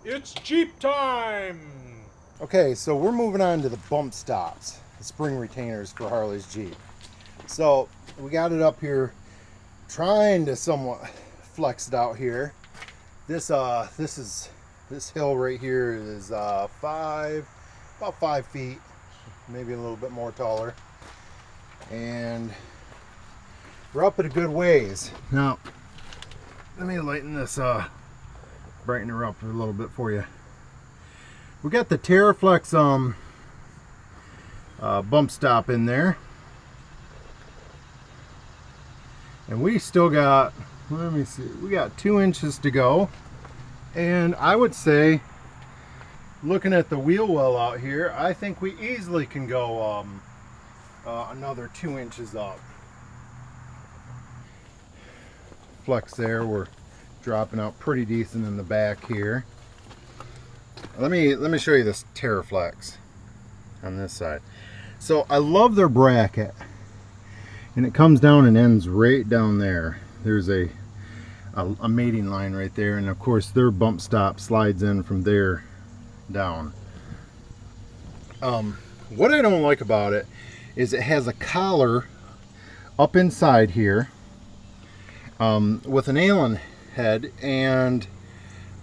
It's Jeep time! Okay, so we're moving on to the bump stops, the spring retainers for Harley's Jeep. So we got it up here, trying to somewhat flex it out here. This hill right here is about 5 feet, maybe a little bit more taller, and we're up at a good ways. Now, let me lighten this, brighten her up a little bit for you. We got the Teraflex bump stop in there, and we still got, let me see, we got 2 inches to go. And I would say, looking at the wheel well out here, I think we easily can go another 2 inches up. Flex there, we're dropping out pretty decent in the back here. Let me show you this Teraflex on this side. So I love their bracket, and it comes down and ends right down there. There's a mating line right there, and of course their bump stop slides in from there down. What I don't like about it is it has a collar up inside here with an Allen head, and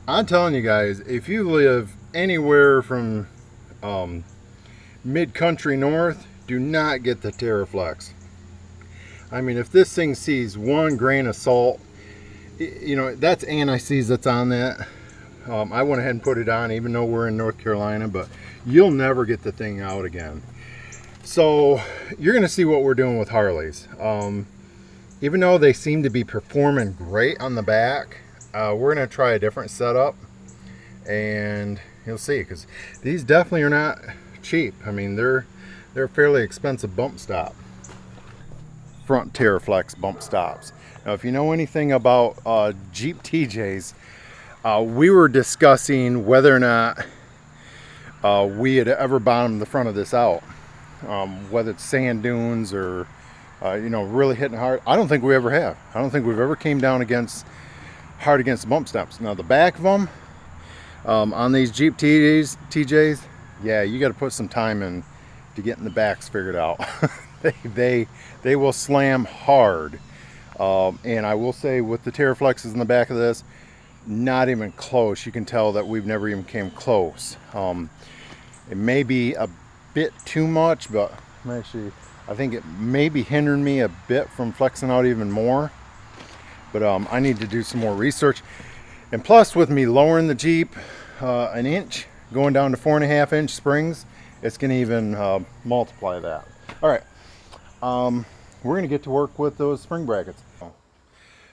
I'm telling you guys, if you live anywhere from mid-country north, do not get the Teraflex. I mean, if this thing sees 1 grain of salt, you know, that's anti-seize that's on that. I went ahead and put it on even though we're in North Carolina, but you'll never get the thing out again. So you're gonna see what we're doing with Harleys. Even though they seem to be performing great on the back, we're gonna try a different setup, and you'll see, because these definitely are not cheap. I mean, they're a fairly expensive bump stop. Front Teraflex bump stops. Now, if you know anything about Jeep TJs, we were discussing whether or not we had ever bottomed the front of this out, whether it's sand dunes or you know, really hitting hard. I don't think we ever have. I don't think we've ever came down hard against bump stops. Now the back of them on these Jeep TJs, yeah, you got to put some time in to getting the backs figured out. they will slam hard. And I will say, with the Teraflexes in the back of this, not even close. You can tell that we've never even came close. It may be a bit too much, but actually, I think it may be hindering me a bit from flexing out even more. But I need to do some more research. And plus, with me lowering the Jeep an inch, going down to 4.5 inch springs, it's going to even multiply that. All right. We're going to get to work with those spring brackets.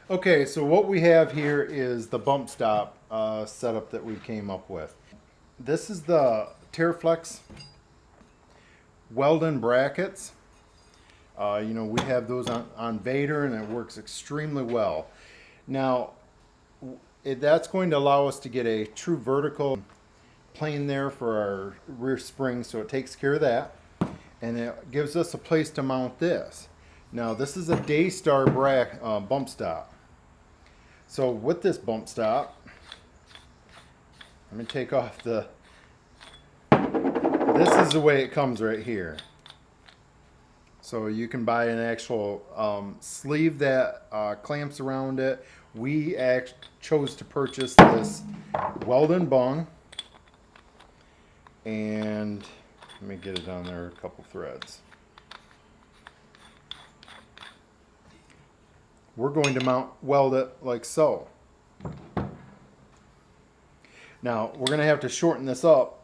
Okay, so what we have here is the bump stop setup that we came up with. This is the Teraflex Welding brackets. You know, we have those on Vader, and it works extremely well. Now, that's going to allow us to get a true vertical plane there for our rear spring, so it takes care of that. And it gives us a place to mount this. Now, this is a Daystar bump stop. So with this bump stop, let me take off this is the way it comes right here. So you can buy an actual sleeve that clamps around it. We chose to purchase this Welding bung, and let me get it on there, a couple threads. We're going to weld it like so. Now, we're going to have to shorten this up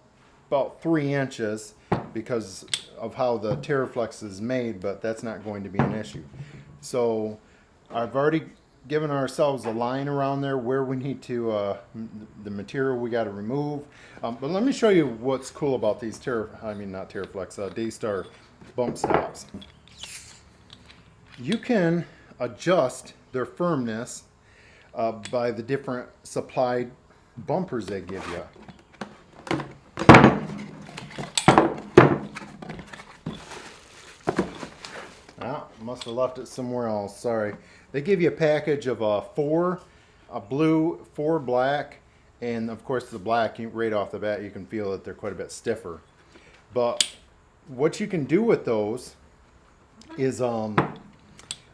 about 3 inches because of how the Teraflex is made, but that's not going to be an issue. So I've already given ourselves a line around there where we need to, the material we got to remove. But let me show you what's cool about these Daystar bump stops. You can adjust their firmness by the different supplied bumpers they give you. Must have left it somewhere else, sorry. They give you a package of 4 blue, 4 black, And of course the black, right off the bat, you can feel that they're quite a bit stiffer. But what you can do with those is,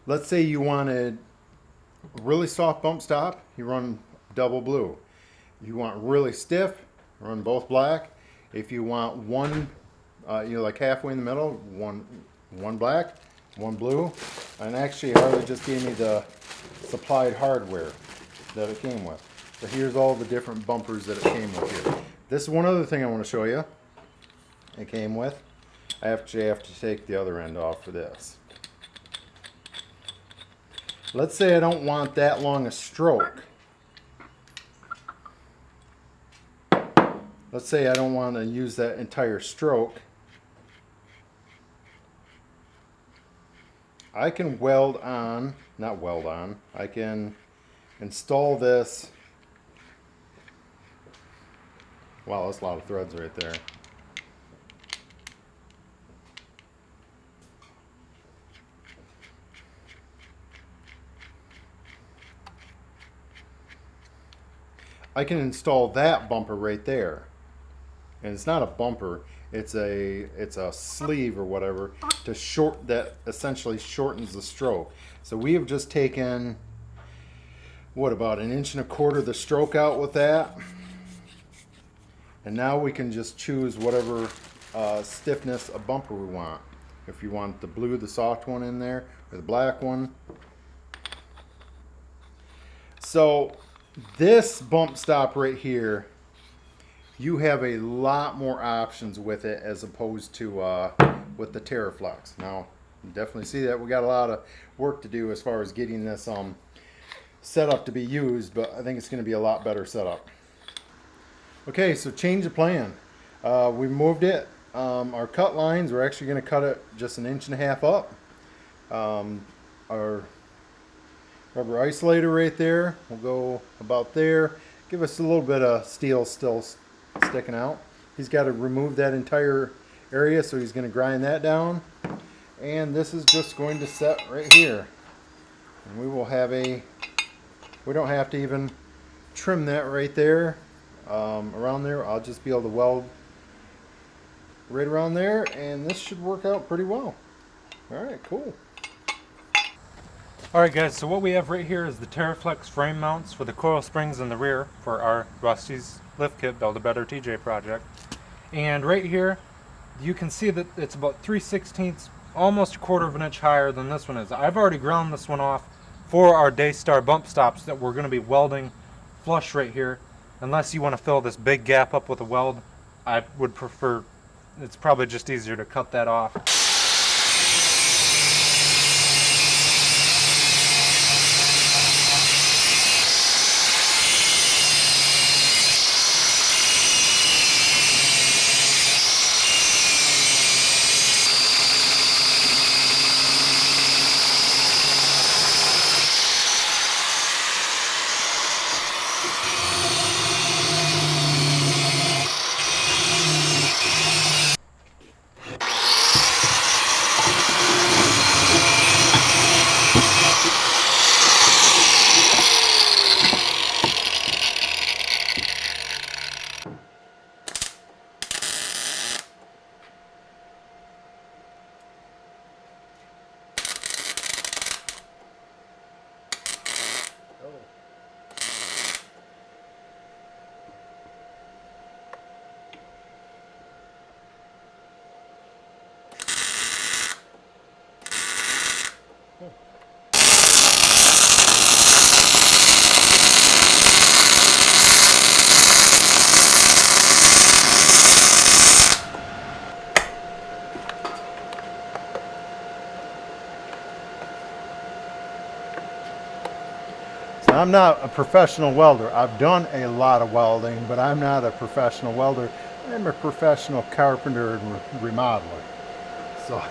let's say you wanted a really soft bump stop, you run double blue. You want really stiff, run both black. If you want one, like halfway in the middle, one black, one blue. And actually Harley just gave me the supplied hardware that it came with. So here's all the different bumpers that it came with here. This is one other thing I want to show you. It came with. I actually have to take the other end off for this. Let's say I don't want that long a stroke. Let's say I don't want to use that entire stroke. I can I can install this. Wow, that's a lot of threads right there. I can install that bumper right there. And it's not a bumper, it's a sleeve or whatever that essentially shortens the stroke. So we have just taken, what, about 1.25 inches the stroke out with that. And now we can just choose whatever stiffness of bumper we want. If you want the blue, the soft one in there, or the black one. So this bump stop right here, you have a lot more options with it as opposed to with the Teraflex. Now, you definitely see that we got a lot of work to do as far as getting this set up to be used, but I think it's going to be a lot better setup. Okay, so change of plan. We moved it. Our cut lines, we're actually going to cut it just 1.5 inches up. Our rubber isolator right there will go about there. Give us a little bit of steel still sticking out. He's got to remove that entire area, so he's going to grind that down. And this is just going to set right here. And we will have we don't have to even trim that right there. Around there, I'll just be able to weld right around there, and this should work out pretty well. Alright, cool. Alright guys, so what we have right here is the Teraflex frame mounts for the coil springs in the rear for our Rusty's lift kit Build a Better TJ project. And right here, you can see that it's about 3/16, almost 1/4 inch higher than this one is. I've already ground this one off for our Daystar bump stops that we're going to be welding flush right here. Unless you want to fill this big gap up with a weld, I would prefer, it's probably just easier to cut that off. I'm not a professional welder. I've done a lot of welding, but I'm not a professional welder. I'm a professional carpenter and remodeler. So.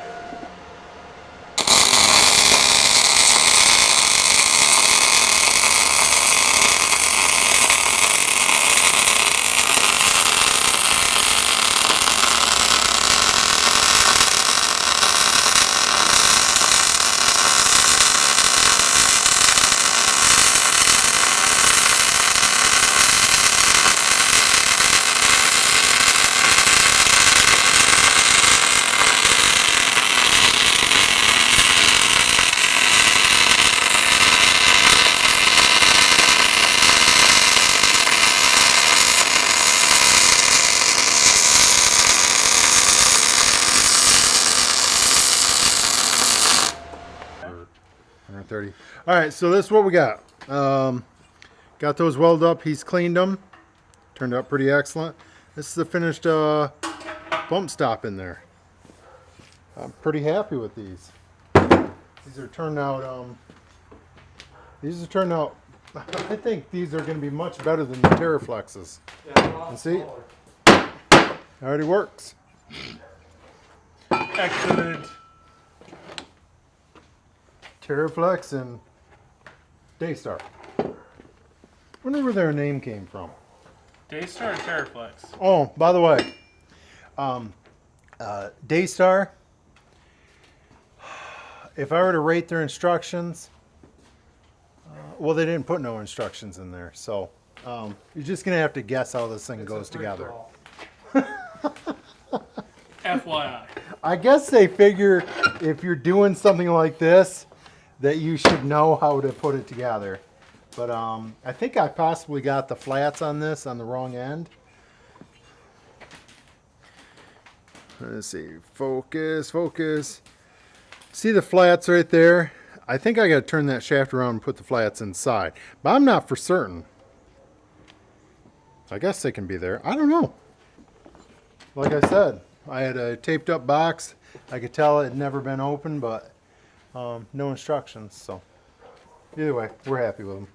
30. All right, so this is what we got. Got those welded up. He's cleaned them. Turned out pretty excellent. This is the finished bump stop in there. I'm pretty happy with these. These are turned out. I think these are going to be much better than the Teraflexes. Yeah, And see, already works. excellent. Teraflex and Daystar. Wonder where their name came from. Daystar or Teraflex? Oh, by the way, Daystar, if I were to rate their instructions, well, they didn't put no instructions in there, so you're just going to have to guess how this thing goes together. FYI. I guess they figure if you're doing something like this, that you should know how to put it together. But I think I possibly got the flats on this on the wrong end. Let's see, focus. See the flats right there? I think I got to turn that shaft around and put the flats inside. But I'm not for certain. I guess they can be there. I don't know. Like I said, I had a taped up box. I could tell it had never been opened, but no instructions. So either way, we're happy with them.